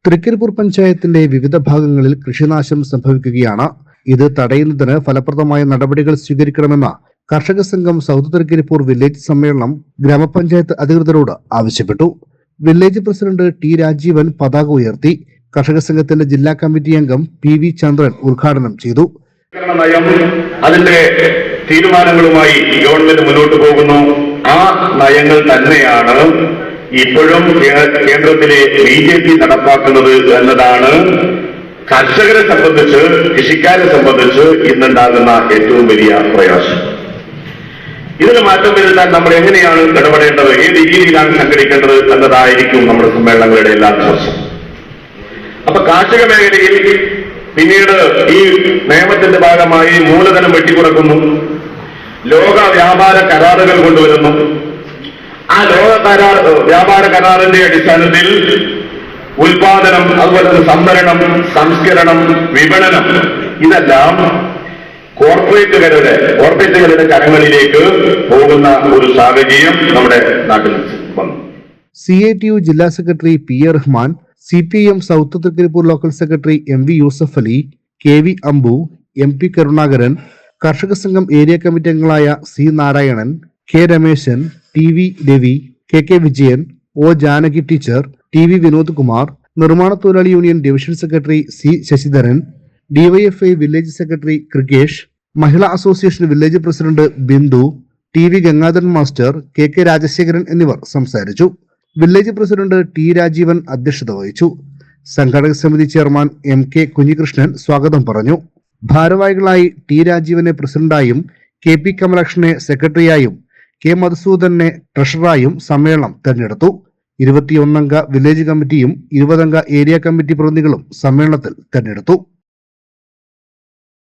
തൃക്കരിപ്പൂർ പഞ്ചായത്തിന്റെ വിവിധ ഭാഗങ്ങളിൽ കൃഷിനാശം സംഭവിക്കുകയാണ്. ഇത് തടയുന്നതിന് ഫലപ്രദമായ നടപടികൾ സ്വീകരിക്കണമെന്ന കർഷക സംഘം സൗത്ത് തൃക്കരിപ്പൂർ വില്ലേജ് സമ്മേളനം ഗ്രാമപഞ്ചായത്ത് അധികൃതരോട് ആവശ്യപ്പെട്ടു. വില്ലേജ് പ്രസിഡന്റ് ടി രാജീവൻ പതാക ഉയർത്തി. കർഷക സംഘത്തിന്റെ ജില്ലാ കമ്മിറ്റി അംഗം പി വി ചന്ദ്രൻ ഉദ്ഘാടനം ചെയ്തു. നയം അതിന്റെ തീരുമാനങ്ങളുമായി ഗവൺമെന്റ് മുന്നോട്ട് പോകുന്നു. ആ നയങ്ങൾ തന്നെയാണ് ഇപ്പോഴും കേന്ദ്രത്തിലെ BJP നടപ്പാക്കുന്നത് എന്നതാണ് കർഷകരെ സംബന്ധിച്ച്, കൃഷിക്കാരെ സംബന്ധിച്ച് ഇന്നുണ്ടാകുന്ന ഏറ്റവും വലിയ പ്രയാസം. ഇതിന് മാറ്റം വരുത്താൻ നമ്മൾ എങ്ങനെയാണ് ഇടപെടേണ്ടത്, ഏത് രീതിയിലാണ് സംഘടിക്കേണ്ടത് എന്നതായിരിക്കും നമ്മുടെ സമ്മേളനങ്ങളുടെ എല്ലാ ചർച്ച. അപ്പൊ കാർഷിക മേഖലയിൽ പിന്നീട് ഈ നിയമത്തിന്റെ ഭാഗമായി മൂലധനം വെട്ടിക്കുറക്കുന്നു, ലോക വ്യാപാര കരാറുകൾ കൊണ്ടുവരുന്നു. ആ വ്യാപാര കരാറിന്റെ അടിസ്ഥാനത്തിൽ ഉൽപാദനം, അതുപോലെ തന്നെ സംഭരണം, സംസ്കരണം, വിപണനം ഇതെല്ലാം കോർപ്പറേറ്റുകളുടെ കരങ്ങളിലേക്ക് പോകുന്ന ഒരു സാഹചര്യം നമ്മുടെ നാട്ടിൽ വന്നു. CITU ജില്ലാ secretary PA Rahman, CPIM south Thrikaripur local secretary MV Yusuf Ali, KV Ambu, MP Karunakaran, Karshaka Sangham area committee അംഗങ്ങളായ C Narayanan, K Rameshan, TV Ravi, KK Vijayan, O Janaki teacher, TV Vinod Kumar, നിർമ്മാണ തൊഴിലാളി union division secretary C Sasidharan, DYFI village secretary Krikesh, Mahila association village president Bindu, TV Gangadharan master, KK Rajasekharan എന്നിവർ സംസാരിച്ചു. Village president T Rajeevan അധ്യക്ഷത വഹിച്ചു. സംഘാടക സമിതി chairman MK Kunhikrishnan സ്വാഗതം പറഞ്ഞു. ഭാരവാഹികളായി ടി രാജീവനെ പ്രസിഡന്റായും KP കമലാക്ഷനെ സെക്രട്ടറിയായും K മധുസൂദനെ ട്രഷററായും സമ്മേളനം തെരഞ്ഞെടുത്തു. 21 അംഗ വില്ലേജ് കമ്മിറ്റിയും 20 അംഗ ഏരിയ കമ്മിറ്റി പ്രതിനിധികളും സമ്മേളനത്തിൽ തെരഞ്ഞെടുത്തു.